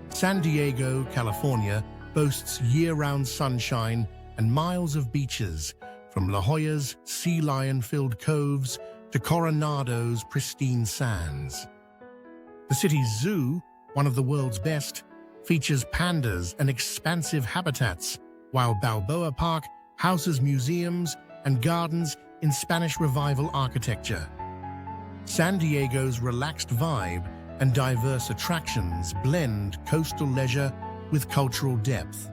San Diego, California, boasts year-round sunshine and miles of beaches, from La Jolla's sea lion-filled coves to Coronado's pristine sands. The city's zoo, one of the world's best, features pandas and expansive habitats, while Balboa Park houses museums and gardens in Spanish Revival architecture. San Diego's relaxed vibe and diverse attractions blend coastal leisure with cultural depth.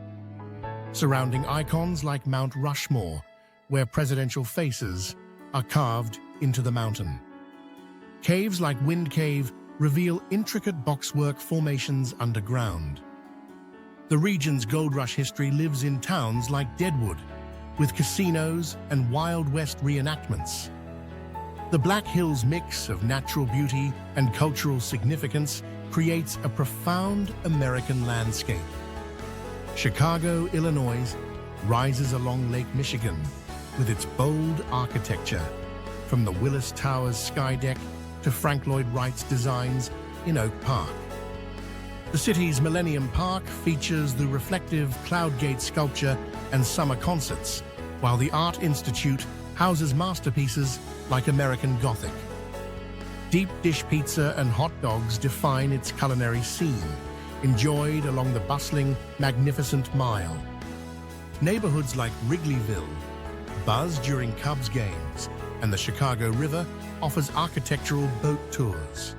Surrounding icons like Mount Rushmore, where presidential faces are carved into the mountain. Caves like Wind Cave reveal intricate boxwork formations underground. The region's gold rush history lives in towns like Deadwood, with casinos and Wild West reenactments. The Black Hills mix of natural beauty and cultural significance creates a profound American landscape. Chicago, Illinois, rises along Lake Michigan with its bold architecture, from the Willis Towers sky deck to Frank Lloyd Wright's designs in Oak Park. The city's Millennium Park features the reflective Cloudgate sculpture and summer concerts, while the Art Institute houses masterpieces like American Gothic. Deep dish pizza and hot dogs define its culinary scene, enjoyed along the bustling, magnificent Mile. Neighborhoods like Wrigleyville buzz during Cubs games, and the Chicago River offers architectural boat tours.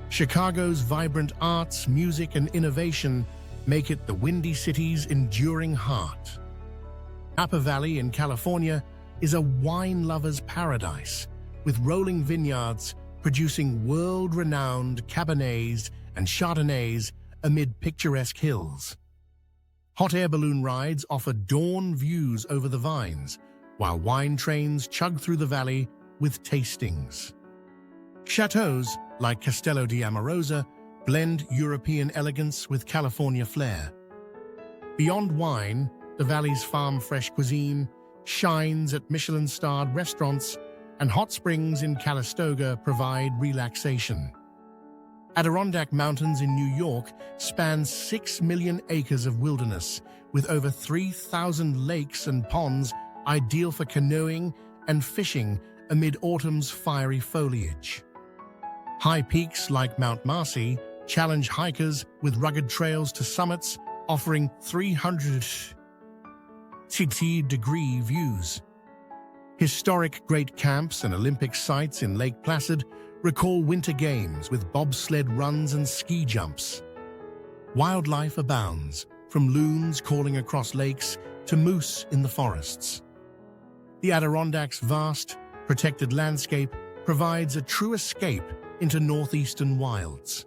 Chicago's vibrant arts, music, and innovation make it the Windy City's enduring heart. Napa Valley in California is a wine lover's paradise, with rolling vineyards producing world-renowned Cabernets and Chardonnays amid picturesque hills. Hot air balloon rides offer dawn views over the vines, while wine trains chug through the valley with tastings. Chateaus like Castello di Amorosa, blend European elegance with California flair. Beyond wine, the valley's farm-fresh cuisine shines at Michelin-starred restaurants, and hot springs in Calistoga provide relaxation. Adirondack Mountains in New York span 6 million acres of wilderness, with over 3,000 lakes and ponds ideal for canoeing and fishing amid autumn's fiery foliage. High peaks like Mount Marcy challenge hikers with rugged trails to summits offering 360-degree views. Historic Great Camps and Olympic sites in Lake Placid recall winter games with bobsled runs and ski jumps. Wildlife abounds, from loons calling across lakes to moose in the forests. The Adirondacks' vast, protected landscape provides a true escape into northeastern wilds.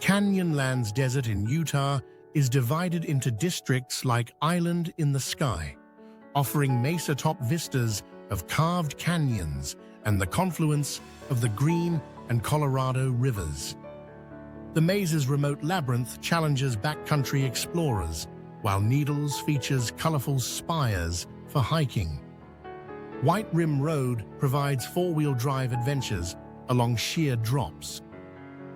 Canyonlands Desert in Utah is divided into districts like Island in the Sky, offering mesa-top vistas of carved canyons and the confluence of the Green and Colorado rivers. The Mesa's remote labyrinth challenges backcountry explorers, while Needles features colorful spires for hiking. White Rim Road provides four-wheel drive adventures along sheer drops.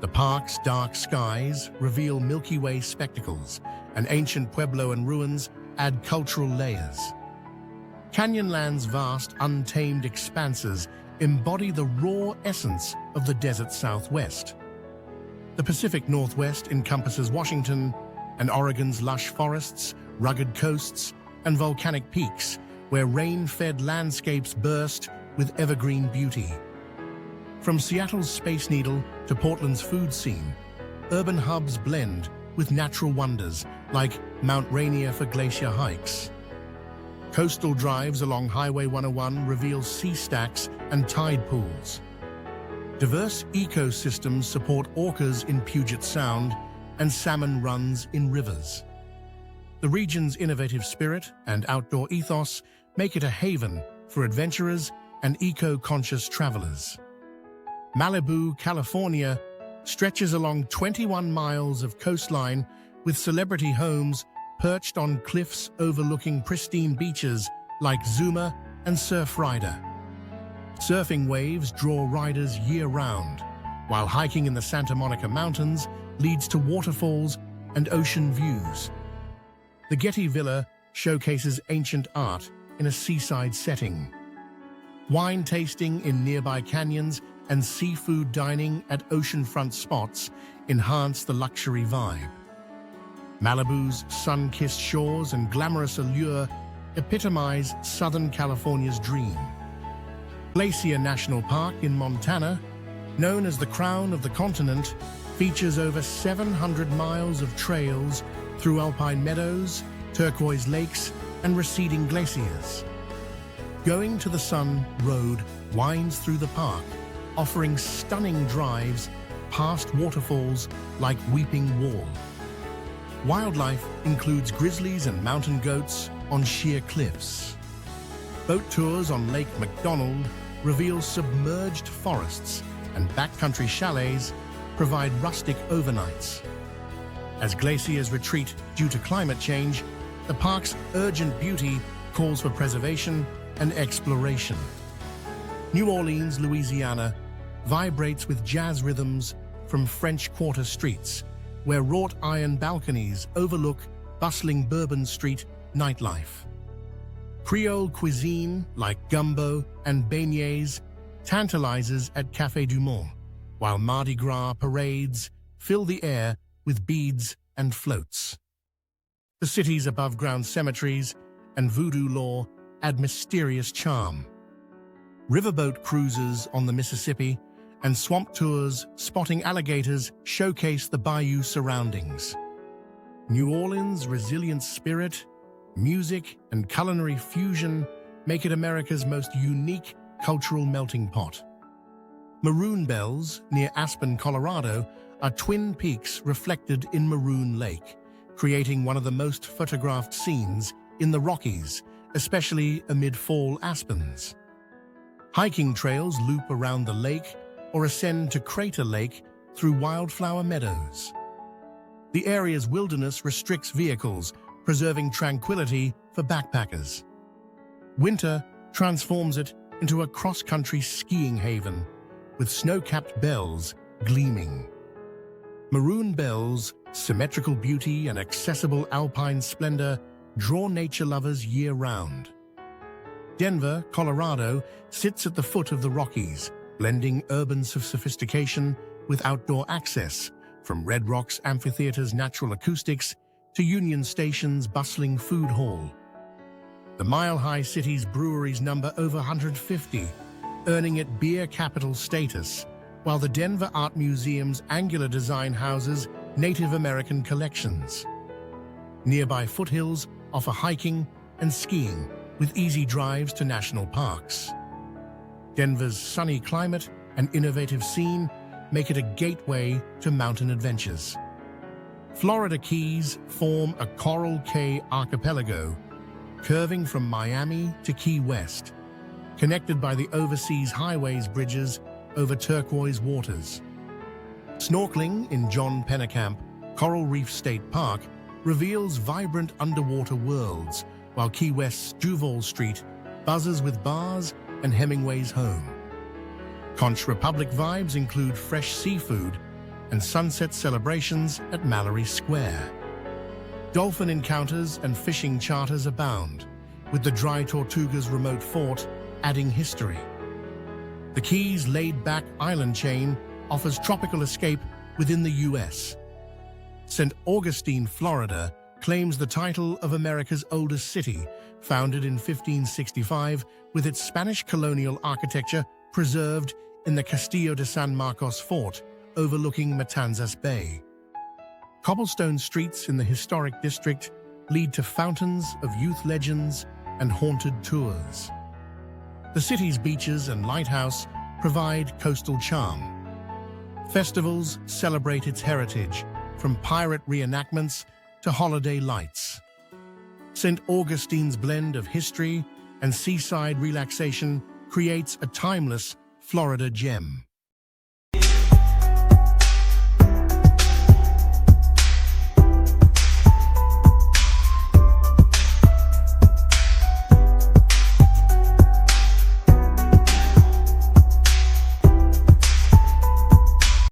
The park's dark skies reveal Milky Way spectacles, and ancient Puebloan ruins add cultural layers. Canyonland's vast, untamed expanses embody the raw essence of the desert Southwest. The Pacific Northwest encompasses Washington and Oregon's lush forests, rugged coasts, and volcanic peaks, where rain-fed landscapes burst with evergreen beauty. From Seattle's Space Needle to Portland's food scene, urban hubs blend with natural wonders like Mount Rainier for glacier hikes. Coastal drives along Highway 101 reveal sea stacks and tide pools. Diverse ecosystems support orcas in Puget Sound and salmon runs in rivers. The region's innovative spirit and outdoor ethos make it a haven for adventurers and eco-conscious travelers. Malibu, California, stretches along 21 miles of coastline with celebrity homes perched on cliffs overlooking pristine beaches like Zuma and Surf Rider. Surfing waves draw riders year-round, while hiking in the Santa Monica Mountains leads to waterfalls and ocean views. The Getty Villa showcases ancient art in a seaside setting. Wine tasting in nearby canyons and seafood dining at oceanfront spots enhance the luxury vibe. Malibu's sun-kissed shores and glamorous allure epitomize Southern California's dream. Glacier National Park in Montana, known as the crown of the continent, features over 700 miles of trails through alpine meadows, turquoise lakes, and receding glaciers. Going to the Sun Road winds through the park, offering stunning drives past waterfalls like Weeping Wall. Wildlife includes grizzlies and mountain goats on sheer cliffs. Boat tours on Lake McDonald reveal submerged forests, and backcountry chalets provide rustic overnights. As glaciers retreat due to climate change, the park's urgent beauty calls for preservation and exploration. New Orleans, Louisiana, vibrates with jazz rhythms from French Quarter streets, where wrought iron balconies overlook bustling Bourbon Street nightlife. Creole cuisine like gumbo and beignets tantalizes at Café du Monde, while Mardi Gras parades fill the air with beads and floats. The city's above-ground cemeteries and voodoo lore add mysterious charm. Riverboat cruises on the Mississippi and swamp tours spotting alligators showcase the bayou surroundings. New Orleans' resilient spirit, music, and culinary fusion make it America's most unique cultural melting pot. Maroon Bells, near Aspen, Colorado, are twin peaks reflected in Maroon Lake, creating one of the most photographed scenes in the Rockies, especially amid fall aspens. Hiking trails loop around the lake, or ascend to Crater Lake through wildflower meadows. The area's wilderness restricts vehicles, preserving tranquility for backpackers. Winter transforms it into a cross-country skiing haven, with snow-capped bells gleaming. Maroon bells, symmetrical beauty, and accessible alpine splendor draw nature lovers year-round. Denver, Colorado, sits at the foot of the Rockies, blending urban sophistication with outdoor access, from Red Rock's amphitheater's natural acoustics to Union Station's bustling food hall. The mile-high city's breweries number over 150, earning it beer capital status, while the Denver Art Museum's angular design houses Native American collections. Nearby foothills offer hiking and skiing, with easy drives to national parks. Denver's sunny climate and innovative scene make it a gateway to mountain adventures. Florida Keys form a Coral Cay archipelago, curving from Miami to Key West, connected by the overseas highways bridges over turquoise waters. Snorkeling in John Pennekamp Coral Reef State Park reveals vibrant underwater worlds, while Key West's Duval Street buzzes with bars and Hemingway's home. Conch Republic vibes include fresh seafood and sunset celebrations at Mallory Square. Dolphin encounters and fishing charters abound, with the Dry Tortugas remote fort adding history. The Keys' laid-back island chain offers tropical escape within the U.S. St. Augustine, Florida, claims the title of America's oldest city, founded in 1565, with its Spanish colonial architecture preserved in the Castillo de San Marcos fort, overlooking Matanzas Bay. Cobblestone streets in the historic district lead to fountains of youth legends and haunted tours. The city's beaches and lighthouse provide coastal charm. Festivals celebrate its heritage, from pirate reenactments to holiday lights. St. Augustine's blend of history and seaside relaxation creates a timeless Florida gem.